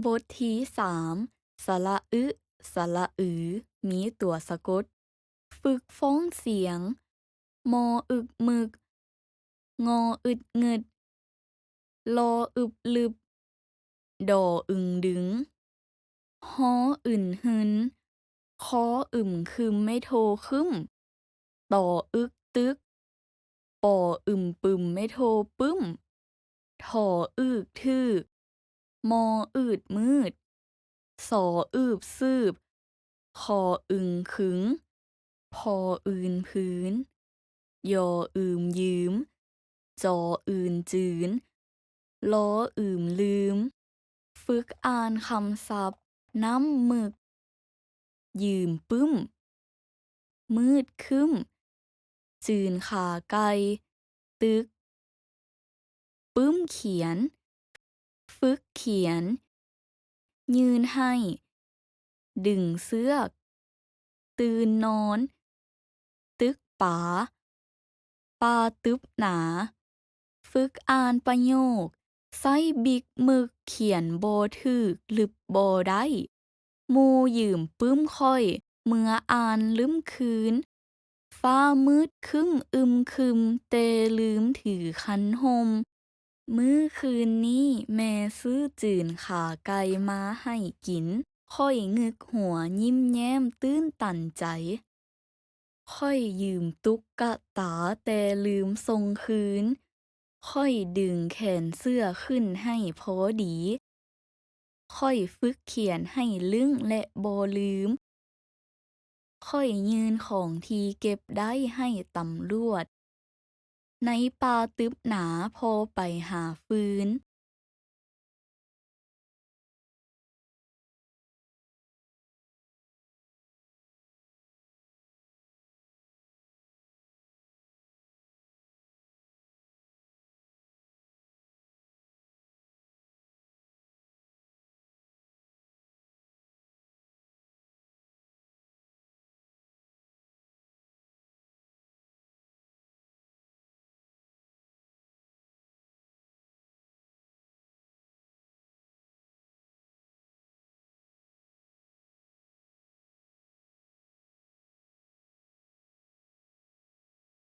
บทที่3สระอึสระอือ มีตัวสะกด ฝึกฟ้องเสียง มออึกมึก งออึดงึด ลออึบลึบ ดออึงดึง ฮออื่นหึน คออึมคึมไม่โทคึม ต่ออึกตึก ปออึมปึมไม่โทปึ้ม ถออึกทึก มออืดมืด สออืบซืบ คออึงขึง พออื่นพื้น ยออืมยืม จออื่นจืน ล้ออืมลืม ฝึกอ่านคำศัพท์ น้ำหมึก ยืมปึ้ม มืดครึ้ม จืนขาไก่ ตึก ปึ้มเขียน ฝึกเขียน ยืนให้ ดึงเสือก ตื่นนอน ตึกป๋า ปาตึบหนา ฝึกอ่านประโยค ใส่บิ๊กหมึกเขียนบ่ถึกหรือบ่ได้หมู่ยืมปึ้มค่อย เมื่ออ่านลืมคืน ฟ้ามืดครึ้มอึมครึม แต่ลืมถือคันห่ม มื้อคืนนี้แม่ซื้อจืนขาไก่มาให้กิน ค่อยงึกหัวยิ้มแย้มตื้นตันใจ ค่อยยืมตุ๊กกะตาแต่ลืมส่งคืน ค่อยดึงแขนเสื้อขึ้นให้พอดี ค่อยฝึกเขียนให้ลึงและบ่ลืม ค่อยยืนของที่เก็บได้ให้ตำรวจ ในป่าตึบหนาพอไปหาฟืน